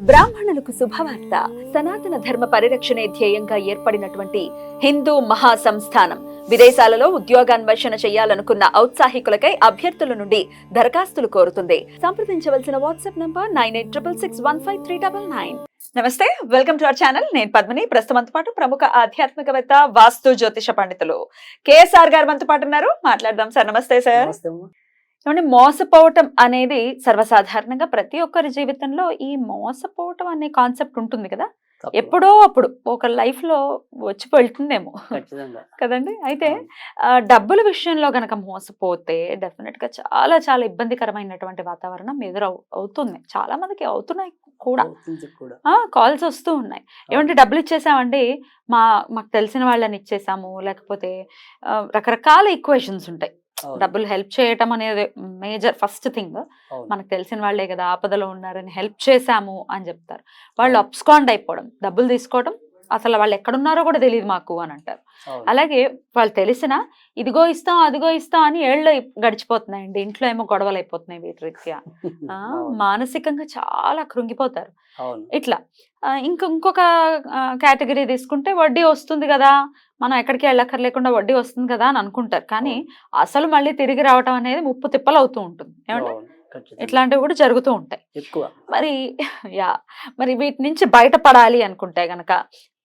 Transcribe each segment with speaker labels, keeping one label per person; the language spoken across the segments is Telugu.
Speaker 1: బ్రాహ్మణులకు శుభవార్త. సనాతన ధర్మ పరిరక్షణే ధ్యేయంగా ఏర్పడినటువంటి హిందూ మహాసంస్థానం విదేశాలలో ఉద్యోగాన్వేషణ చేయాలనుకున్న ఔత్సాహికులకై అభ్యర్థుల నుండి దరఖాస్తులు కోరుతుంది. సంప్రదించవలసిన వాట్సాప్ నంబర్ 9866615399. నమస్తే, వెల్కమ్ టు అవర్ ఛానల్. నేను పద్మిని. ప్రస్తుతంతో పాటు ప్రముఖ ఆధ్యాత్మికవేత్త, వాస్తు జ్యోతిష పండితులు కేఎస్ఆర్ గారు మనతో పాటు ఉన్నారు. మాట్లాడదాం సార్. నమస్తే సార్. ఏమంటే మోసపోవటం అనేది సర్వసాధారణంగా ప్రతి ఒక్కరి జీవితంలో ఈ మోసపోవటం అనే కాన్సెప్ట్ ఉంటుంది కదా, ఎప్పుడో అప్పుడు ఒక లైఫ్ లో వచ్చి వెళ్తుందేమో కదండి. అయితే డబ్బుల విషయంలో గనక మోసపోతే డెఫినెట్ గా చాలా చాలా ఇబ్బందికరమైనటువంటి వాతావరణం అవుతుంది. చాలా మందికి అవుతున్నాయి కూడా. కాల్స్ వస్తూ ఉన్నాయి. ఏమంటే డబ్బులు ఇచ్చేసామండి, మాకు తెలిసిన వాళ్ళని ఇచ్చేసాము, లేకపోతే రకరకాల ఈక్వేషన్స్ ఉంటాయి. డబ్బులు హెల్ప్ చేయటం అనేది మేజర్ ఫస్ట్ థింగ్. మనకు తెలిసిన వాళ్ళే కదా, ఆపదలో ఉన్నారని హెల్ప్ చేశాము అని చెప్తారు. వాళ్ళు అబ్స్కాండ్ అయిపోవడం, డబ్బులు తీసుకోవడం, అసలు వాళ్ళు ఎక్కడున్నారో కూడా తెలియదు మాకు అని అంటారు. అలాగే వాళ్ళు తెలిసినా ఇదిగో ఇస్తాం అదిగో ఇస్తాం అని ఏళ్ళు గడిచిపోతున్నాయండి. ఇంట్లో ఏమో గొడవలు అయిపోతున్నాయి వీటి రీత్యా. మానసికంగా చాలా కృంగిపోతారు. ఇట్లా ఇంకొక కేటగిరీ తీసుకుంటే వడ్డీ వస్తుంది కదా, మనం ఎక్కడికి వెళ్ళక్కర్లేకుండా వడ్డీ వస్తుంది కదా అని అనుకుంటారు. కానీ అసలు మళ్ళీ తిరిగి రావటం అనేది ముప్పు తిప్పలు అవుతూ ఉంటుంది. ఏమంటే ఇట్లాంటివి కూడా జరుగుతూ ఉంటాయి. మరి వీటి నుంచి బయటపడాలి అనుకుంటే గనక,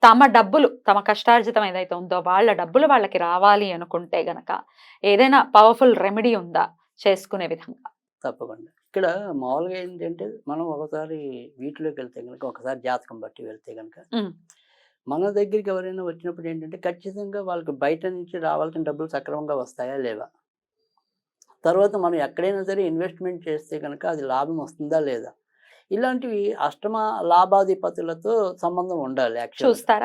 Speaker 1: తమ డబ్బులు, తమ కష్టార్జితం ఏదైతే ఉందో వాళ్ళ డబ్బులు వాళ్ళకి రావాలి అనుకుంటే గనక ఏదైనా పవర్ఫుల్ రెమెడీ ఉందా చేసుకునే విధంగా?
Speaker 2: తప్పకుండా. ఇక్కడ మామూలుగా ఏంటంటే, మనం ఒకసారి వీటిలోకి వెళ్తే కనుక, ఒకసారి జాతకం బట్టి వెళ్తే కనుక, మన దగ్గరికి ఎవరైనా వచ్చినప్పుడు ఏంటంటే ఖచ్చితంగా వాళ్ళకి బయట నుంచి రావాల్సిన డబ్బులు సక్రమంగా వస్తాయా లేవా, తర్వాత మనం ఎక్కడైనా సరే ఇన్వెస్ట్మెంట్ చేస్తే కనుక అది లాభం వస్తుందా లేదా, ఇలాంటివి అష్టమ లాభాధిపతులతో సంబంధం ఉండాలి.
Speaker 1: చూస్తాం.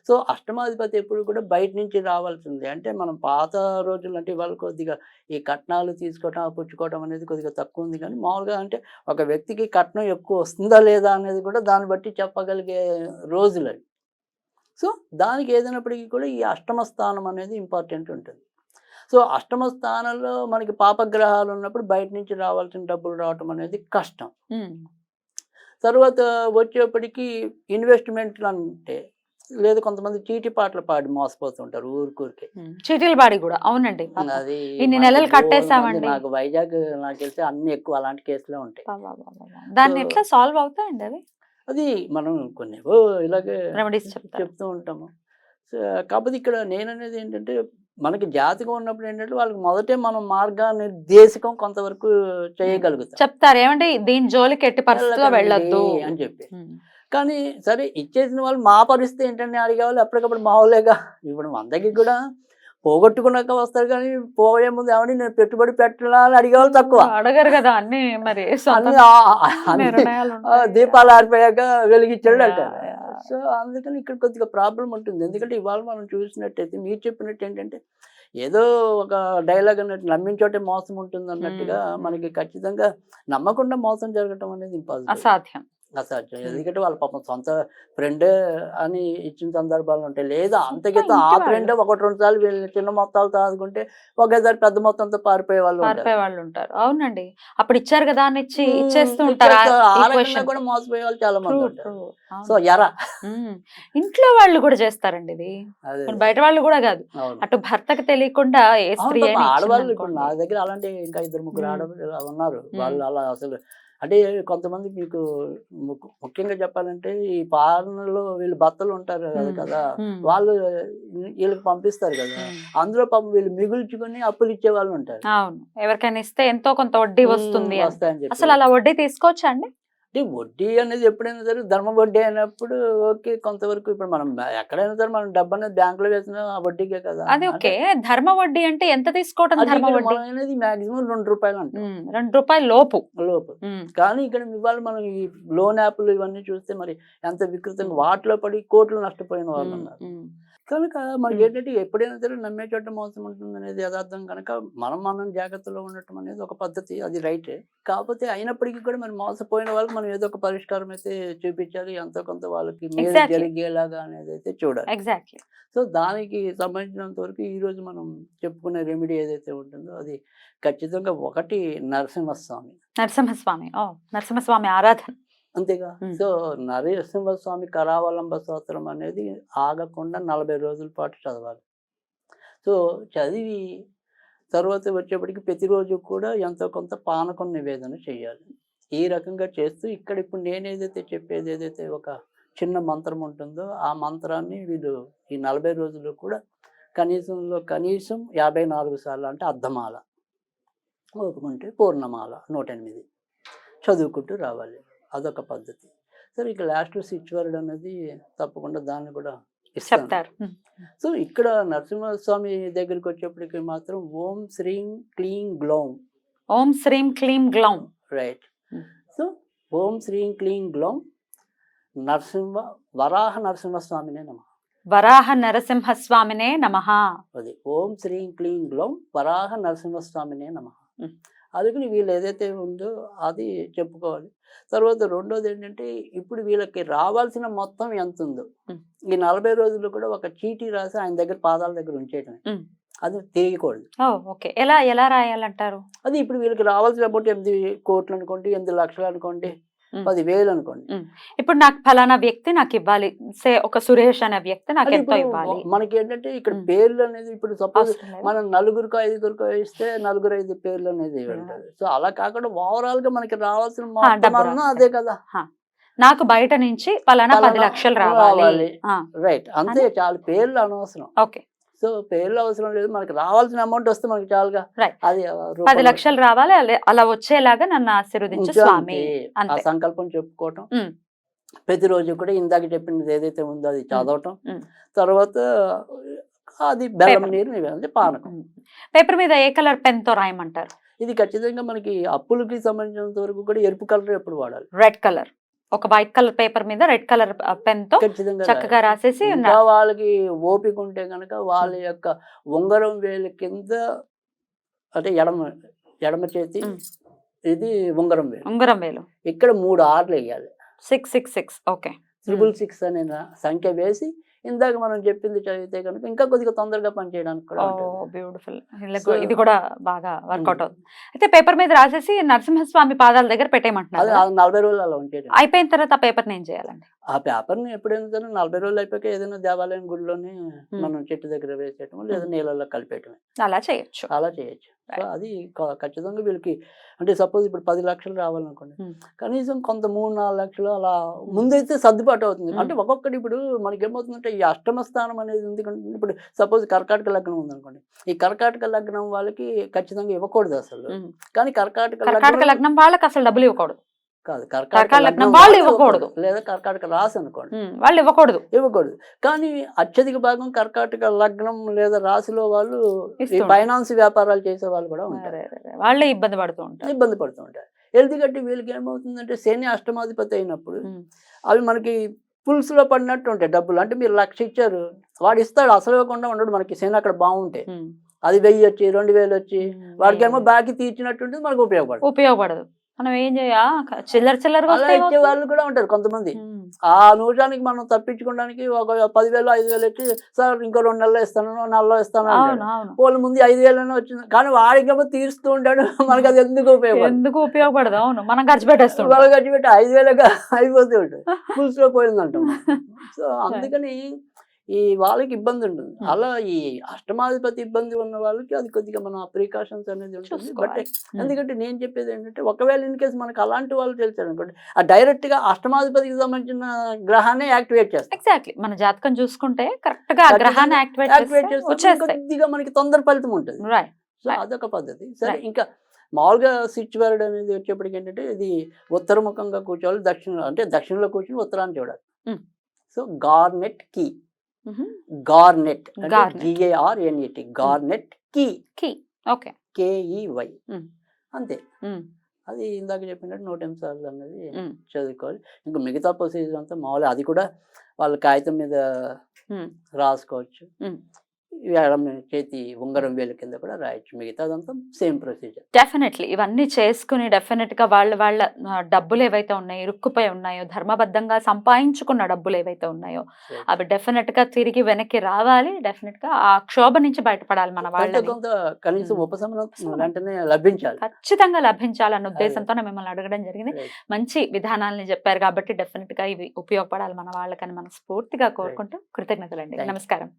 Speaker 2: సో అష్టమాధిపతి ఎప్పుడు కూడా బయట నుంచి రావాల్సిందే. అంటే మనం పాత రోజులు అంటే వాళ్ళు కొద్దిగా ఈ కట్నాలు తీసుకోవటం పుచ్చుకోవటం అనేది కొద్దిగా తక్కువ ఉంది. కానీ మామూలుగా అంటే ఒక వ్యక్తికి కట్నం ఎక్కువ వస్తుందా లేదా అనేది కూడా దాన్ని బట్టి చెప్పగలిగే రోజులు అవి. సో దానికి ఏదైనప్పటికీ కూడా ఈ అష్టమ స్థానం అనేది ఇంపార్టెంట్ ఉంటుంది. సో అష్టమ స్థానంలో మనకి పాపగ్రహాలు ఉన్నప్పుడు బయట నుంచి రావాల్సిన డబ్బులు రావటం అనేది కష్టం. తర్వాత వచ్చేప్పటికి ఇన్వెస్ట్మెంట్లు అంటే లేదు, కొంతమంది చీటీ పాటలు పాడి మోసపోతుంటారు ఊరికే.
Speaker 1: చీటీలు పాడి కూడా. అవునండి,
Speaker 2: అది
Speaker 1: ఇన్ని నెలలు కట్టేసామండి.
Speaker 2: నాకు వైజాగ్ నాకు తెలిసి అన్ని ఎక్కువ అలాంటి కేసులే ఉంటాయి.
Speaker 1: దాన్ని ఎట్లా సాల్వ్ అవుతాయండి అవి?
Speaker 2: అది మనం కొన్ని ఇలాగే చెప్తూ ఉంటాము. కాకపోతే ఇక్కడ నేననేది ఏంటంటే, మనకి జాతకం ఉన్నప్పుడు ఏంటంటే వాళ్ళకి మొదటే మనం మార్గనిర్దేశకం కొంతవరకు చేయగలుగుతాం.
Speaker 1: చెప్తారు ఏమంటే దీని జోలికి ఎట్టి పరిస్థితుల్లో వెళ్ళొద్దు అని
Speaker 2: చెప్పి. కానీ సరే ఇచ్చేసిన వాళ్ళు మా పరిస్థితి ఏంటంటే అడిగేవాళ్ళు ఎప్పటికప్పుడు మామూలేగా. ఇప్పుడు మన దగ్గర కూడా పోగొట్టుకున్నాక వస్తారు, కానీ పోయే ముందు ఏమని నేను పెట్టుబడి పెట్టాలా అని అడిగేవాళ్ళు తక్కువ.
Speaker 1: అడగరు కదా అన్ని. మరి
Speaker 2: దీపాలు ఆరిపోయాక వెలిగించాడు అంటారు. సో అందుకని ఇక్కడ కొద్దిగా ప్రాబ్లం ఉంటుంది. ఎందుకంటే ఇవాళ మనం చూసినట్టయితే మీరు చెప్పినట్టు ఏంటంటే, ఏదో ఒక డైలాగ్ అన్నట్టు నమ్మించోటే మోసం ఉంటుంది అన్నట్టుగా మనకి ఖచ్చితంగా నమ్మకుండా మోసం జరగటం అనేది
Speaker 1: అసాధ్యం.
Speaker 2: ఎందుకంటే వాళ్ళ పాపం సొంత ఫ్రెండే అని ఇచ్చిన సందర్భాలు ఉంటాయి. లేదా అంతకితో ఆ ఫ్రెండే ఒకటి రెండు సార్లు వీళ్ళు చిన్న మొత్తాలతో ఆదుకుంటే ఒకేసారి పెద్ద మొత్తంతో పారిపోయే వాళ్ళు
Speaker 1: ఉంటారు. అవునండి, అప్పుడు ఇచ్చారు కదా అని ఇచ్చేస్తూ ఉంటారు.
Speaker 2: కూడా మోసపోయే వాళ్ళు చాలా మంది ఉంటారు. సో
Speaker 1: ఇంట్లో వాళ్ళు కూడా చేస్తారండి ఇది, బయట వాళ్ళు కూడా కాదు. అటు భర్తకు తెలియకుండా ఏ స్త్రీ
Speaker 2: ఆడవాళ్ళు ఇప్పుడు నా దగ్గర అలాంటి ఇంకా 2-3 ఆడవాళ్ళు ఉన్నారు. వాళ్ళు అలా అసలు అంటే కొంతమంది మీకు ముఖ్యంగా చెప్పాలంటే ఈ పాలనలో వీళ్ళు భర్తలు ఉంటారు కదా, వాళ్ళు వీళ్ళకి పంపిస్తారు కదా, అందులో పాపం వీళ్ళు మిగుల్చుకుని అప్పులు ఇచ్చే వాళ్ళు ఉంటారు.
Speaker 1: అవును, ఎవరికైనా ఇస్తే ఎంతో కొంత వడ్డీ వస్తుంది. అసలు అలా వడ్డీ తీసుకోవచ్చా అండి?
Speaker 2: అంటే వడ్డీ అనేది ఎప్పుడైనా సరే ధర్మ వడ్డీ అయినప్పుడు ఓకే, కొంతవరకు. ఇప్పుడు మనం ఎక్కడైనా సరే మనం డబ్బు అనేది బ్యాంకులో వేసిన ఆ వడ్డీకే కదా.
Speaker 1: అది ఓకే. ధర్మ వడ్డీ అంటే ఎంత తీసుకోవడం? ధర్మ వడ్డీ
Speaker 2: అనేది మాక్సిమం ₹2 అంటే
Speaker 1: ₹2 లోపు.
Speaker 2: కానీ ఇక్కడ ఇవాళ మనం ఈ లోన్ యాప్లు ఇవన్నీ చూస్తే మరి ఎంత వికృతంగా వాటిలో పడి కోట్లు నష్టపోయిన వాళ్ళు ఉన్నారు. కనుక మనకి ఏంటంటే ఎప్పుడైనా సరే నమ్మే చోట మోసం ఉంటుంది అనేది యథార్థం. కనుక మనం జాగ్రత్తలో ఉండటం అనేది ఒక పద్ధతి, అది రైటే. కాకపోతే అయినప్పటికీ కూడా మరి మోసపోయిన వాళ్ళకి మనం ఏదో ఒక పరిష్కారం అయితే చూపించాలి, ఎంతో కొంత వాళ్ళకి మేలు జరిగేలాగా అనేది అయితే చూడాలి.
Speaker 1: ఎగ్జాక్ట్లీ.
Speaker 2: సో దానికి సంబంధించినంత వరకు ఈరోజు మనం చెప్పుకునే రెమెడీ ఏదైతే ఉంటుందో అది ఖచ్చితంగా ఒకటి నరసింహస్వామి
Speaker 1: ఆరాధన.
Speaker 2: అంతేగా.
Speaker 1: ఉమ్.
Speaker 2: సో నరసింహస్వామి కరావలంబ స్తోత్రం అనేది ఆగకుండా 40 రోజుల పాటు చదవాలి. సో చదివి తర్వాత వచ్చేప్పటికి ప్రతిరోజు కూడా ఎంతో కొంత పానకం నివేదన చేయాలి. ఈ రకంగా చేస్తూ ఇక్కడ ఇప్పుడు నేనేదైతే చెప్పేది ఏదైతే ఒక చిన్న మంత్రం ఉంటుందో ఆ మంత్రాన్ని వీళ్ళు ఈ 40 రోజులు కూడా కనీసం 54 సార్లు అంటే అర్ధమాల, ఓపుకుంటే పూర్ణమాల 108 చదువుకుంటూ రావాలి. అదొక పద్ధతి. సరే ఇక లాస్ట్ స్విచ్ వర్డ్ అనేది తప్పకుండా దాన్ని కూడా ఇస్తాను.
Speaker 1: చెప్తారు.
Speaker 2: సో ఇక్కడ నరసింహస్వామి దగ్గరికి వచ్చేప్పటికి మాత్రం ఓం శ్రీం క్లీం గ్లౌం,
Speaker 1: ఓం శ్రీం క్లీం గ్లౌం.
Speaker 2: రైట్. సో ఓం శ్రీం క్లీం గ్లౌం వరాహ నరసింహస్వామినే నమః.
Speaker 1: వరాహ నరసింహస్వామినే నమః.
Speaker 2: అది ఓం శ్రీం క్లీం గ్లౌం వరాహ నరసింహస్వామినే నమః.
Speaker 1: ఉమ్.
Speaker 2: అందుకని వీళ్ళు ఏదైతే ఉందో అది చెప్పుకోవాలి. తర్వాత రెండోది ఏంటంటే ఇప్పుడు వీళ్ళకి రావాల్సిన మొత్తం ఎంత ఉందో
Speaker 1: ఉమ్.
Speaker 2: ఈ 40 రోజులు కూడా ఒక చీటీ రాసి ఆయన దగ్గర పాదాల దగ్గర ఉంచేయటమే.
Speaker 1: ఉమ్.
Speaker 2: అది తీయకూడదు.
Speaker 1: ఓకే. ఎలా రాయాలంటారు?
Speaker 2: అది ఇప్పుడు వీళ్ళకి రావాల్సిన అమౌంట్ 8 కోట్లు అనుకోండి, 8 లక్షలు అనుకోండి, 10,000 అనుకోండి.
Speaker 1: ఇప్పుడు నాకు ఫలానా వ్యక్తి నాకు ఇవ్వాలి, సే ఒక సురేష్ అనే వ్యక్తి నాకు
Speaker 2: అది
Speaker 1: ఎంతో
Speaker 2: ఇప్పుడు
Speaker 1: ఇవ్వాలి.
Speaker 2: మనకి ఏంటంటే ఇక్కడ పేర్లు అనేది ఇప్పుడు సపోజ్
Speaker 1: అవసరం లేదా?
Speaker 2: మనం 4గురికో 5గురికో ఇస్తే 4-5 పేర్లు అనేది ఉంటుంది. సో అలా కాకుండా ఓవరాల్ గా మనకి రావాల్సిన మొత్తం
Speaker 1: డబ్బు
Speaker 2: అన్నా అదే కదా.
Speaker 1: నాకు బయట నుంచి ఫలానా 10 లక్షలు రావాలి.
Speaker 2: రైట్. అంతే చాలు, పేర్లు అనవసరం.
Speaker 1: ఓకే.
Speaker 2: సో పేర్లు అవసరం లేదు, మనకి రావాల్సిన అమౌంట్ వస్తే మనకి చాలుగా.
Speaker 1: Right.
Speaker 2: అది
Speaker 1: 10 లక్షలు రావాలి, అలా వచ్చేలాగా నన్ను ఆశీర్వదించు స్వామి.
Speaker 2: ఆ
Speaker 1: అంతే.
Speaker 2: సంకల్పం చెప్పుకోవటం.
Speaker 1: ఉమ్.
Speaker 2: ప్రతిరోజు కూడా ఇందాక చెప్పినది ఏదైతే ఉందో అది చదవటం.
Speaker 1: ఉమ్.
Speaker 2: తర్వాత అది బెల్లం
Speaker 1: Paper.
Speaker 2: నీరు నివేదన పానకం.
Speaker 1: పేపర్ మీద ఏ కలర్ పెన్ తో రాయమంటారు?
Speaker 2: ఇది ఖచ్చితంగా మనకి అప్పులకి సంబంధించినంత వరకు కూడా ఎరుపు కలర్ ఎప్పుడు వాడాలి.
Speaker 1: Red colour. ఒక వైట్ కలర్ పేపర్ మీద రెడ్ కలర్ పెన్ తో
Speaker 2: ఖచ్చితంగా
Speaker 1: చక్కగా రాసేసి
Speaker 2: ఇంకా వాళ్ళకి ఓపిక ఉంటే కనుక వాళ్ళ యొక్క ఉంగరం వేలు కింద అంటే ఎడమ చేతి ఇది ఉంగరం వేలు ఇక్కడ 3 ఆర్లు వేయాలి.
Speaker 1: 666. ఓకే.
Speaker 2: 666 అనే సంఖ్య వేసి ఇందాక మనం చెప్పింది చదివితే కనుక ఇంకా కొద్దిగా తొందరగా పనిచేయడానికి కూడా ఉంటుంది.
Speaker 1: బ్యూటిఫుల్. ఇది కూడా బాగా వర్కౌట్ అవుతుంది. అయితే పేపర్ మీద రాసేసి నరసింహస్వామి పాదాల దగ్గర
Speaker 2: అది
Speaker 1: పెట్టేయమంటున్నారు.
Speaker 2: 40 రోజులు అలా ఉంచేది.
Speaker 1: అయిపోయిన తర్వాత ఆ పేపర్ ఏం చేయాలండి?
Speaker 2: ఆ పేపర్ని ఎప్పుడైనా సరే 40 రోజులు అయిపోయాక ఏదైనా దేవాలయం గుడిలోనే మనం చెట్టు దగ్గర వేసేయటం లేదా నీళ్ళల్లో కలిపేయటమే
Speaker 1: అలా చేయొచ్చు.
Speaker 2: అలా చేయొచ్చు. సో అది ఖచ్చితంగా వీళ్ళకి అంటే సపోజ్ ఇప్పుడు 10 లక్షలు రావాలనుకోండి, కనీసం కొంత 3-4 లక్షలు అలా ముందైతే సర్దుబాటు అవుతుంది. అంటే ఒక్కొక్కటి ఇప్పుడు మనకి ఏమవుతుందంటే ఈ అష్టమ స్థానం అనేది ఎందుకంటే ఇప్పుడు సపోజ్ కర్కాటక లగ్నం ఉందనుకోండి, ఈ కర్కాటక లగ్నం వాళ్ళకి ఖచ్చితంగా ఇవ్వకూడదు అసలు. కానీ
Speaker 1: కర్కాటక లగ్నం వాళ్ళకి అసలు డబ్బులు ఇవ్వకూడదు.
Speaker 2: కాదు,
Speaker 1: కర్కాటక లగ్నం వాళ్ళు ఇవ్వకూడదు.
Speaker 2: లేదా కర్కాటక రాశి అనుకోండి,
Speaker 1: వాళ్ళు ఇవ్వకూడదు.
Speaker 2: కానీ అత్యధిక భాగం కర్కాటక లగ్నం లేదా రాశిలో వాళ్ళు ఈ ఫైనాన్స్ వ్యాపారాలు చేసే వాళ్ళు కూడా ఉంటారు.
Speaker 1: వాళ్ళే ఇబ్బంది పడుతూ
Speaker 2: ఉంటారు. ఎందుకంటే వీళ్ళకి ఏమవుతుందంటే శని అష్టమాధిపతి అయినప్పుడు అవి మనకి పుల్స్ లో పడినట్టు ఉంటాయి డబ్బులు. అంటే మీరు 1,00,000 ఇచ్చారు, వాడు ఇస్తాడు, అసలు ఇవ్వకుండా ఉండడు. మనకి శని అక్కడ బాగుంటే అది 1000 వచ్చి 2000 వచ్చి వాడికేమో బాకీ తీర్చినట్టు ఉంటుంది, మనకు ఉపయోగపడదు.
Speaker 1: మనం ఏం చేయాలి? చిల్లర
Speaker 2: అలా ఇచ్చే వాళ్ళు కూడా ఉంటారు కొంతమంది. ఆ నిమిషానికి మనం తప్పించుకోవడానికి ఒక 10,000 5,000 ఇచ్చి సార్ ఇంకో 2 నెలలు ఇస్తాను, నెలలో ఇస్తాను వాళ్ళు ముందు 5,000 వచ్చింది, కానీ వాడికేమో తీరుస్తూ ఉంటాడు. మనకి అది ఎందుకు
Speaker 1: ఉపయోగపడదు. అవును, మనం ఖర్చు పెట్టేస్తాం.
Speaker 2: వాళ్ళు ఖర్చు పెట్టి 5,000 అయిపోతూ ఉంటుంది, పులుసులో పోయిందంటాం. సో అందుకని ఈ వాళ్ళకి ఇబ్బంది ఉంటుంది. అలా ఈ అష్టమాధిపతి ఇబ్బంది ఉన్న వాళ్ళకి అది కొద్దిగా మన ప్రికాషన్స్ అనేది ఉంటుంది. బట్ ఎందుకంటే నేను చెప్పేది ఏంటంటే ఒకవేళ ఇన్ కేసు మనకు అలాంటి వాళ్ళు తెలిసారు అనుకోండి, ఆ డైరెక్ట్ గా అష్టమాధిపతికి సంబంధించిన గ్రహాన్ని యాక్టివేట్ చేస్తాం.
Speaker 1: ఎగ్జాక్ట్లీ మన జాతకం చూసుకుంటే కరెక్ట్ గా గ్రహాన్ని యాక్టివేట్ చేస్తే కొద్దిగా
Speaker 2: మనకి తొందర ఫలితం ఉంటుంది. సో అదొక పద్ధతి. సరే, ఇంకా మామూలుగా స్విచ్ వర్డ్ అనేది వచ్చేప్పటికి ఏంటంటే ఇది ఉత్తరముఖంగా కూర్చోవాలి, దక్షిణంలో కూర్చొని ఉత్తరాన్ని చూడాలి. సో గార్నెట్ కీ, గార్నెట్ అంటే GARNET, garnet key, okay, KEY అంతే. అది ఇందాక చెప్పినట్టు 108 సార్లు అనేది చదువుకోవాలి. ఇంకా మిగతా ప్రొసీజర్ అంతా మామూలు, అది కూడా వాళ్ళ కాగితం మీద రాసుకోవచ్చు. ఎడమ చేతి ఉంగరం వేలు కింద కూడా రాయొచ్చు. మిగతాదంతా సేమ్ ప్రొసీజర్.
Speaker 1: డెఫినెట్లీ ఇవన్నీ చేసుకుని డెఫినెట్ గా వాళ్ళ డబ్బులు ఏవైతే ఉన్నాయో, ఇరుక్కుపోయి ఉన్నాయో, ధర్మబద్ధంగా సంపాదించుకున్న డబ్బులు ఏవైతే ఉన్నాయో అవి డెఫినెట్ గా తిరిగి వెనక్కి రావాలి. డెఫినెట్ గా ఆ క్షోభ నుంచి బయటపడాలి మన వాళ్ళని.
Speaker 2: కొంత కనీసం
Speaker 1: ఉమ్.
Speaker 2: ఉపశమనం వెంటనే లభించాలి.
Speaker 1: ఖచ్చితంగా లభించాలన్న
Speaker 2: అదే.
Speaker 1: ఉద్దేశంతో మిమ్మల్ని అడగడం జరిగింది.
Speaker 2: Right.
Speaker 1: మంచి విధానాలని చెప్పారు కాబట్టి డెఫినెట్ గా ఇవి ఉపయోగపడాలి మన వాళ్ళకని మనస్ఫూర్తిగా కోరుకుంటూ కృతజ్ఞతలండి.
Speaker 2: Thank you.
Speaker 1: నమస్కారం.